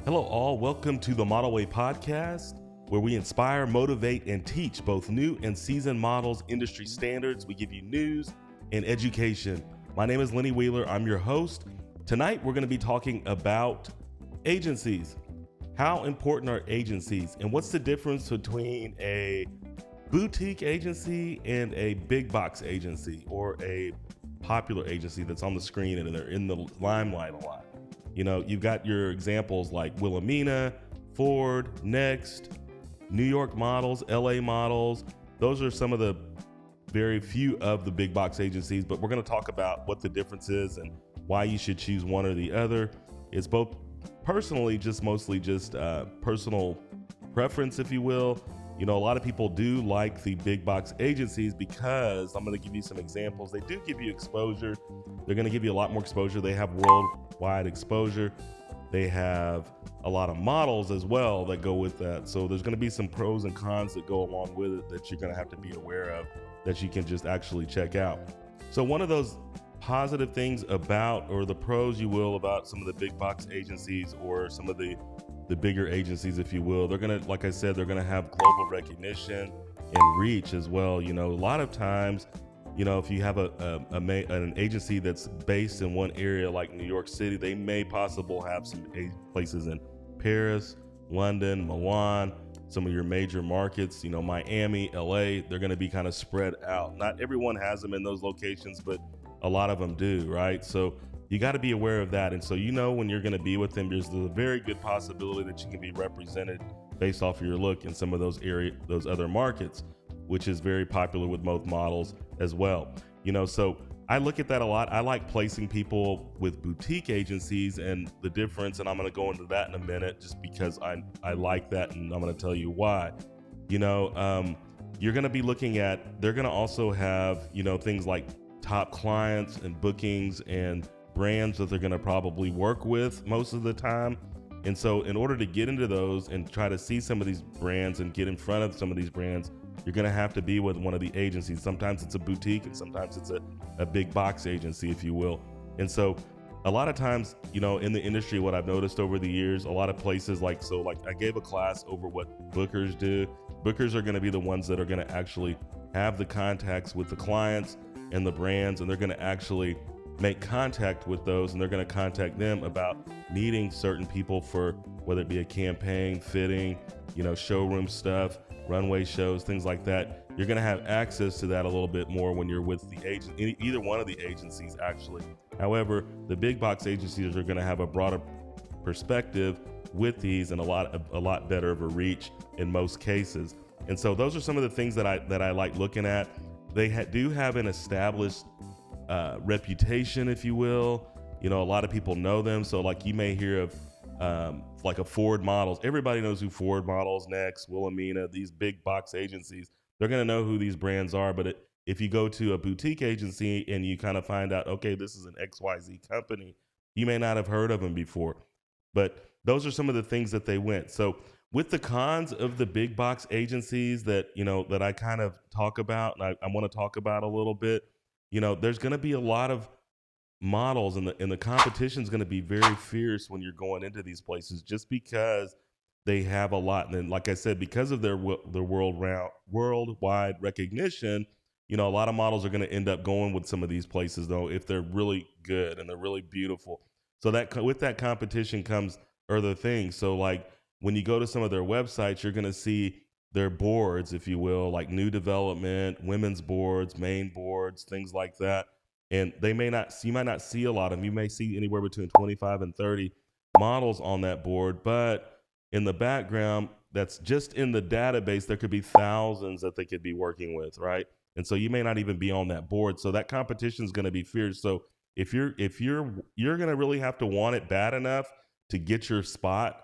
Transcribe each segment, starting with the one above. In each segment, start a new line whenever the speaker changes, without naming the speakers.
Hello, all. Welcome to the Model Way podcast, where we inspire, motivate, and teach both new and seasoned models industry standards. We give you news and education. My name is Lenny Wheeler. I'm your host. Tonight, we're going to be talking about agencies. How important are agencies, and what's the difference between a boutique agency and a big box agency, or a popular agency that's on the screen and they're in the limelight a lot? You know, you've got your examples like Wilhelmina, Ford, Next, New York Models, LA Models. Those are some of the very few of the big box agencies, but we're going to talk about what the difference is and why you should choose one or the other. It's both personally, mostly personal preference, if you will. You know, a lot of people do like the big box agencies because I'm going to give you some examples. They do give you exposure. They're going to give you a lot more exposure. They have worldwide exposure. They have a lot of models as well that go with that. So there's going to be some pros and cons that go along with it that you're going to have to be aware of, that you can just actually check out. So one of those positive things about, or the pros, you will, about some of the big box agencies or some of the bigger agencies, if you will, they're going to, like I said, they're going to have global recognition and reach as well. You know, a lot of times, you know, if you have an agency that's based in one area like New York City, they may possibly have some places in Paris, London, Milan, some of your major markets, you know, Miami, LA. They're going to be kind of spread out. Not everyone has them in those locations, but a lot of them do, right? So you got to be aware of that. And so, you know, when you're going to be with them, there's a very good possibility that you can be represented based off of your look in some of those other markets, which is very popular with most models as well. You know, so I look at that a lot. I like placing people with boutique agencies and the difference, and I'm going to go into that in a minute just because I like that, and I'm going to tell you why. You know, you're going to be looking at, they're going to also have, you know, things like top clients and bookings and brands that they're going to probably work with most of the time. And so in order to get into those and try to see some of these brands and get in front of some of these brands, you're going to have to be with one of the agencies. Sometimes it's a boutique and sometimes it's a big box agency, if you will. And so a lot of times, you know, in the industry, what I've noticed over the years, a lot of places like I gave a class over what bookers do. Bookers are going to be the ones that are going to actually have the contacts with the clients and the brands, and they're going to actually make contact with those, and they're going to contact them about needing certain people for whether it be a campaign, fitting, you know, showroom stuff, runway shows, things like that. You're going to have access to that a little bit more when you're with the agent, either one of the agencies actually. However, the big box agencies are going to have a broader perspective with these and a lot better of a reach in most cases. And so those are some of the things that I like looking at. They do have an established reputation, if you will. You know, a lot of people know them. So like you may hear of like a Ford Models. Everybody knows who Ford Models, Next, Wilhelmina, these big box agencies. They're going to know who these brands are. But if you go to a boutique agency and you kind of find out, okay, this is an XYZ company, you may not have heard of them before. But those are some of the things that they went. So with the cons of the big box agencies that, you know, that I kind of talk about, and I want to talk about a little bit, you know, there's going to be a lot of models, and the competition is going to be very fierce when you're going into these places, just because they have a lot. And then, like I said, because of their worldwide recognition, you know, a lot of models are going to end up going with some of these places, though, if they're really good and they're really beautiful. So that with that competition comes other things. So like when you go to some of their websites, you're going to see their boards, if you will, like new development, women's boards, main boards, things like that. And you might not see a lot of them. You may see anywhere between 25 and 30 models on that board, but in the background, that's just in the database, there could be thousands that they could be working with, right? And so you may not even be on that board. So that competition is going to be fierce. So if you're going to really have to want it bad enough to get your spot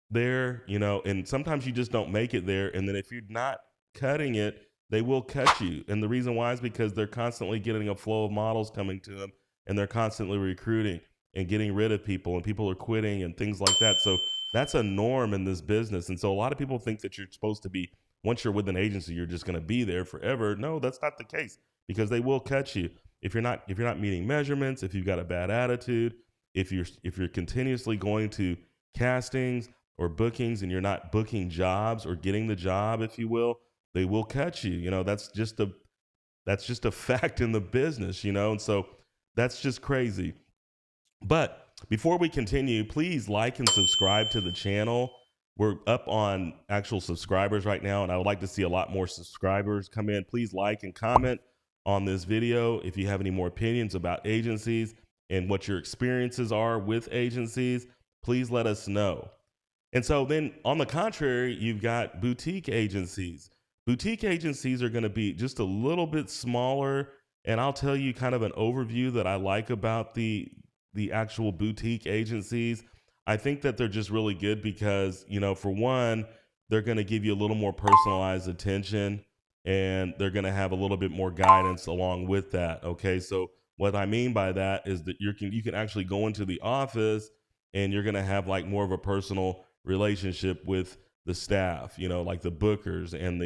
there, you know, and sometimes you just don't make it there. And then if you're not cutting it, they will cut you. And the reason why is because they're constantly getting a flow of models coming to them, and they're constantly recruiting and getting rid of people, and people are quitting and things like that. So that's a norm in this business. And so a lot of people think that you're supposed to be, once you're with an agency, you're just going to be there forever. No, that's not the case, because they will cut you if you're not meeting measurements, if you've got a bad attitude, if you're continuously going to castings or bookings and you're not booking jobs or getting the job, if you will, they will cut you. That's just a fact in the business, and so that's just crazy. But before we continue, please like and subscribe to the channel. We're up on actual subscribers right now, and I would like to see a lot more subscribers come in. Please like and comment on this video if you have any more opinions about agencies and what your experiences are with agencies. Please let us know. And so then on the contrary, you've got boutique agencies. Boutique agencies are going to be just a little bit smaller. And I'll tell you kind of an overview that I like about the actual boutique agencies. I think that they're just really good because, for one, they're going to give you a little more personalized attention and they're going to have a little bit more guidance along with that. Okay. So what I mean by that is that you can actually go into the office and you're going to have like more of a personal relationship with the staff, like the bookers and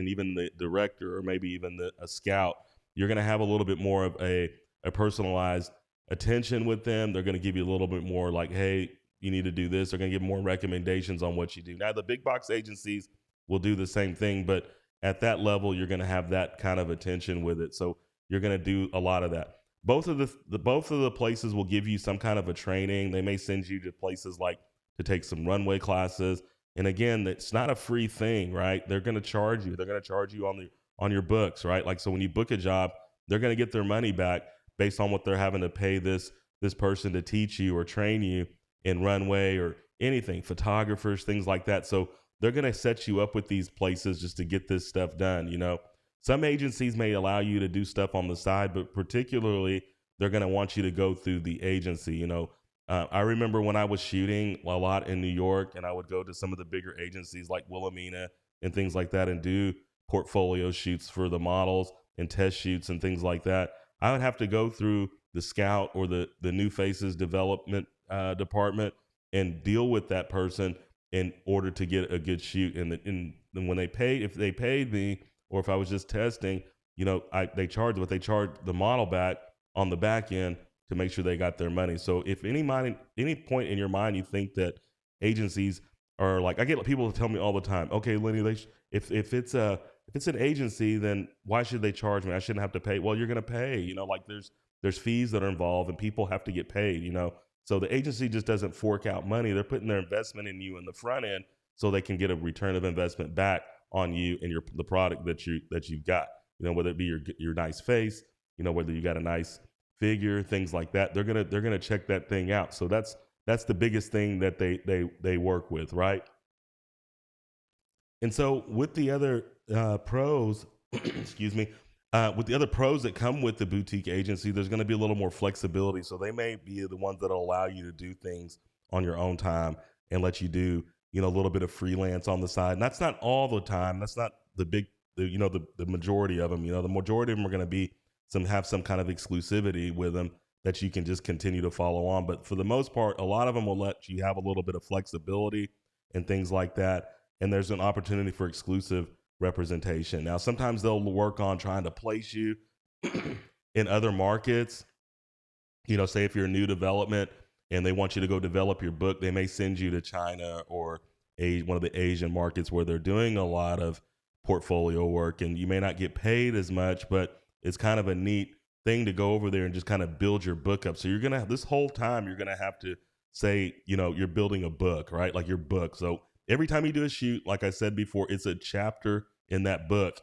even the director or maybe even a scout. You're going to have a little bit more of a personalized attention with them. They're going to give you a little bit more like, hey, you need to do this. They're going to give more recommendations on what you do. Now, the big box agencies will do the same thing, but at that level, you're going to have that kind of attention with it. So you're going to do a lot of that. Both of the places will give you some kind of a training. They may send you to places like to take some runway classes. And again, it's not a free thing, right? They're going to charge you. They're going to charge you on your books, right? Like, so when you book a job, they're going to get their money back based on what they're having to pay this person to teach you or train you in runway or anything, photographers, things like that. So they're going to set you up with these places just to get this stuff done. Some agencies may allow you to do stuff on the side, but particularly they're going to want you to go through the agency. I remember when I was shooting a lot in New York and I would go to some of the bigger agencies like Wilhelmina and things like that and do portfolio shoots for the models and test shoots and things like that. I would have to go through the scout or the new faces development department and deal with that person in order to get a good shoot. And when if they paid me, or if I was just testing, they charged the model back on the back end to make sure they got their money. So if any point in your mind you think that agencies are like, I get people tell me all the time, okay, Lenny, if it's an agency, then why should they charge me? I shouldn't have to pay. Well, you're going to pay. Like there's fees that are involved and people have to get paid. So the agency just doesn't fork out money. They're putting their investment in you in the front end so they can get a return of investment back on you and the product that you've got. Whether it be your nice face, whether you got a nice figure, things like that. They're gonna check that thing out. So that's the biggest thing that they work with, right? And so with the other pros, excuse me, with the other pros that come with the boutique agency, there's going to be a little more flexibility. So they may be the ones that will allow you to do things on your own time and let you do, a little bit of freelance on the side. And that's not all the time. That's not the majority of them. The majority of them are going to have some kind of exclusivity with them that you can just continue to follow on. But for the most part, a lot of them will let you have a little bit of flexibility and things like that. And there's an opportunity for exclusive representation. Now, sometimes they'll work on trying to place you in other markets. Say if you're a new development and they want you to go develop your book, they may send you to China or one of the Asian markets where they're doing a lot of portfolio work, and you may not get paid as much, but it's kind of a neat thing to go over there and just kind of build your book up. So you're going to have this whole time, you're going to have to say, you're building a book, right? Like your book. So every time you do a shoot, like I said before, it's a chapter in that book.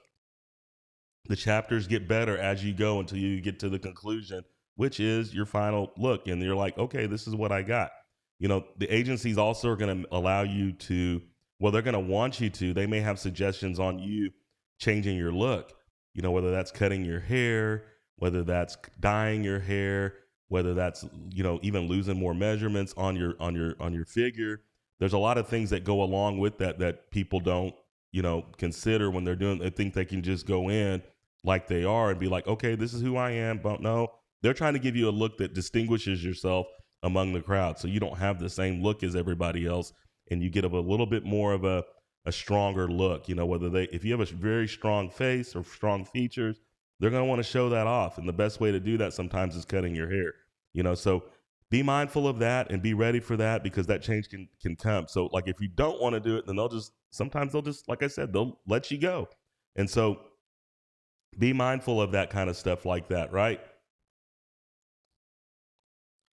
The chapters get better as you go until you get to the conclusion, which is your final look. And you're like, okay, this is what I got. The agencies also are going to allow you to, they're going to want you to, they may have suggestions on you changing your look, whether that's cutting your hair, whether that's dyeing your hair, whether that's, even losing more measurements on your figure. There's a lot of things that go along with that people don't, consider when they're doing. They think they can just go in like they are and be like, okay, this is who I am. But no, they're trying to give you a look that distinguishes yourself among the crowd. So you don't have the same look as everybody else, and you get a little bit more of a stronger look. If you have a very strong face or strong features, they're going to want to show that off. And the best way to do that sometimes is cutting your hair. So be mindful of that and be ready for that, because that change can come. So like if you don't want to do it, then sometimes they'll just, like I said, they'll let you go. And so be mindful of that kind of stuff like that, right?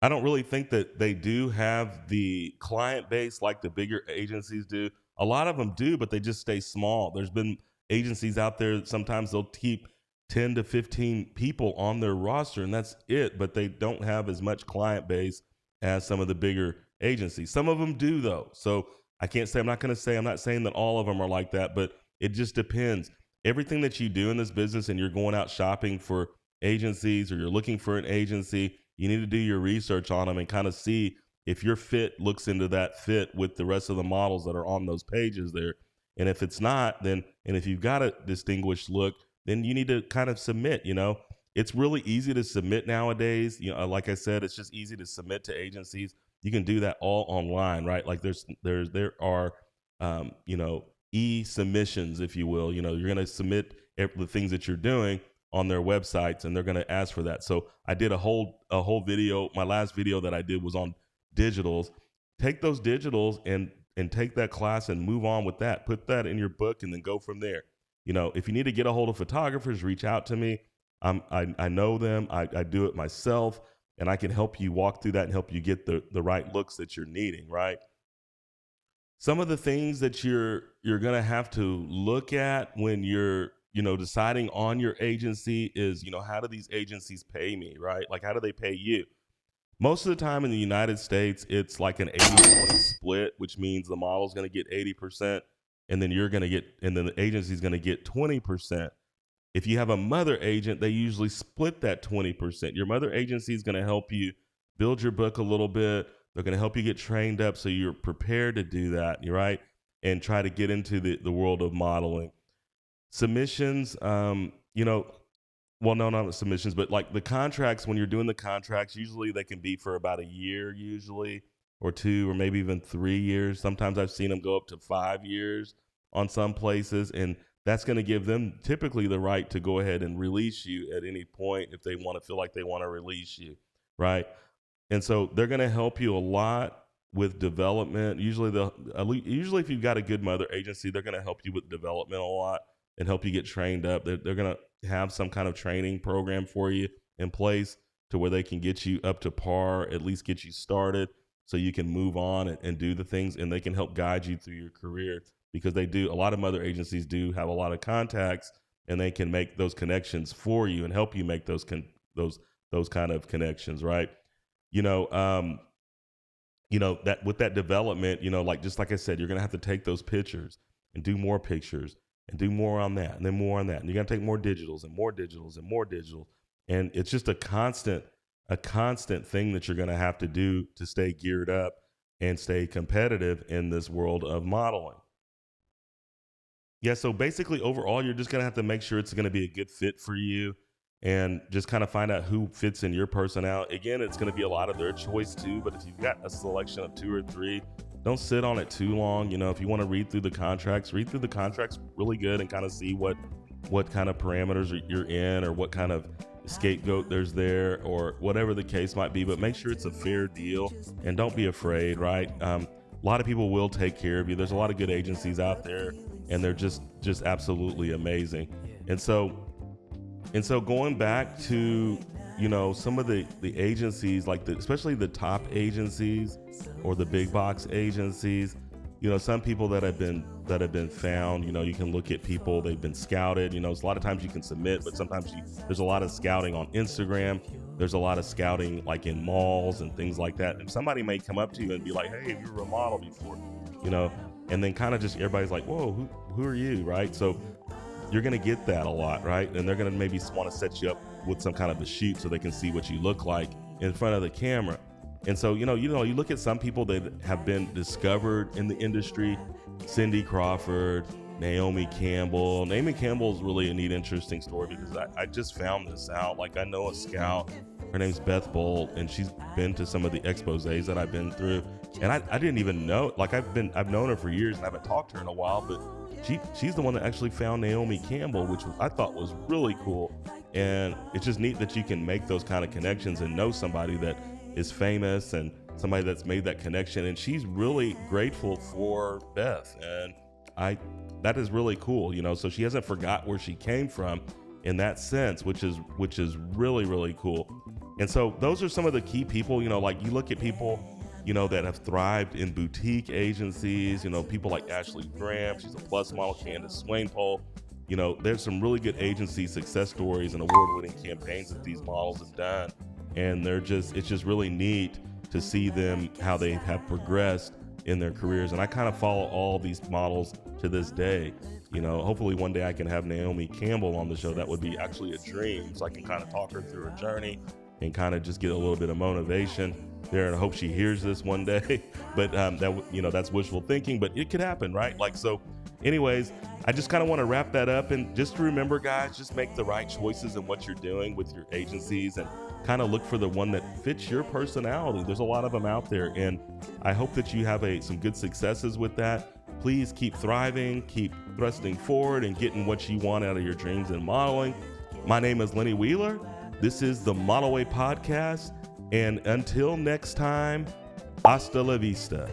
I don't really think that they do have the client base like the bigger agencies do. A lot of them do, but they just stay small. There's been agencies out there that sometimes they'll keep 10 to 15 people on their roster, and that's it, but they don't have as much client base as some of the bigger agencies. Some of them do, though. So I can't say, I'm not saying that all of them are like that, but it just depends. Everything that you do in this business and you're going out shopping for agencies or you're looking for an agency, you need to do your research on them and kind of see if your fit looks into that fit with the rest of the models that are on those pages there. And if it's not, then, and if you've got a distinguished look, then you need to kind of submit. It's really easy to submit nowadays. Like I said, it's just easy to submit to agencies. You can do that all online, right? Like there are, e-submissions, if you will. You're going to submit the things that you're doing on their websites, and they're going to ask for that. So I did a whole video. My last video that I did was on digitals. Take those digitals and take that class and move on with that. Put that in your book and then go from there. If you need to get a hold of photographers, reach out to me. I know them. I do it myself, and I can help you walk through that and help you get the right looks that you're needing, right? Some of the things that you're going to have to look at when you're deciding on your agency is, how do these agencies pay me, right? Like, how do they pay you? Most of the time in the United States, it's like an 80-20 split, which means the model's going to get 80%, and then and then the agency's going to get 20%. If you have a mother agent, they usually split that 20%. Your mother agency is going to help you build your book a little bit. They're going to help you get trained up so you're prepared to do that, right? And try to get into the world of modeling. Submissions, no, not submissions, but like the contracts, when you're doing the contracts, usually they can be for about a year, usually, or 2, or maybe even 3 years. Sometimes I've seen them go up to 5 years on some places, and that's going to give them typically the right to go ahead and release you at any point if they feel like they want to release you, right? And so they're going to help you a lot with development. Usually if you've got a good mother agency, they're going to help you with development a lot and help you get trained up. They're going to have some kind of training program for you in place to where they can get you up to par, at least get you started so you can move on and do the things, and they can help guide you through your career, because a lot of mother agencies do have a lot of contacts, and they can make those connections for you and help you make those kind of connections, right? That with that development, just like I said, you're going to have to take those pictures and do more pictures and do more on that and then more on that. And you're going to take more digitals and more digitals and more digitals. And it's just a constant thing that you're going to have to do to stay geared up and stay competitive in this world of modeling. Yeah. So basically overall, you're just going to have to make sure it's going to be a good fit for you, and just kind of find out who fits in your personality. Again, it's going to be a lot of their choice too, but if you've got a selection of 2 or 3, don't sit on it too long. If you want to read through the contracts really good and kind of see what kind of parameters you're in, or what kind of scapegoat there's there, or whatever the case might be, but make sure it's a fair deal and don't be afraid, right? A lot of people will take care of you. There's a lot of good agencies out there, and they're just absolutely amazing. And so going back to, some of the agencies, like especially the top agencies or the big box agencies, some people that have been found, you can look at people, they've been scouted. It's a lot of times you can submit, but sometimes there's a lot of scouting on Instagram. There's a lot of scouting like in malls and things like that. And somebody may come up to you and be like, hey, you were a model before, and then kind of just everybody's like, whoa, who are you, right? So you're going to get that a lot, right? And they're going to maybe want to set you up with some kind of a shoot so they can see what you look like in front of the camera. And so, you look at some people that have been discovered in the industry, Cindy Crawford, Naomi Campbell. Naomi Campbell is really a neat, interesting story, because I just found this out. Like, I know a scout, her name's Beth Bolt, and she's been to some of the exposés that I've been through. And I didn't even know, like I've known her for years and I haven't talked to her in a while, but she's the one that actually found Naomi Campbell, which I thought was really cool. And it's just neat that you can make those kind of connections and know somebody that is famous and somebody that's made that connection. And she's really grateful for Beth. And that is really cool, so she hasn't forgot where she came from in that sense, which is really, really cool. And so those are some of the key people, like you look at people, that have thrived in boutique agencies, people like Ashley Graham, she's a plus model, Candace Swainpole. There's some really good agency success stories and award-winning campaigns that these models have done. And it's just really neat to see them, how they have progressed in their careers. And I kind of follow all these models to this day. Hopefully one day I can have Naomi Campbell on the show. That would be actually a dream. So I can kind of talk her through her journey and kind of just get a little bit of motivation there. And I hope she hears this one day, but that's wishful thinking, but it could happen, right? So anyways, I just kind of want to wrap that up, and just remember, guys, just make the right choices in what you're doing with your agencies and kind of look for the one that fits your personality. There's a lot of them out there, and I hope that you have some good successes with that. Please keep thriving, keep thrusting forward and getting what you want out of your dreams in modeling. My name is Lenny Wheeler. This is the Model Way Podcast. And until next time, hasta la vista.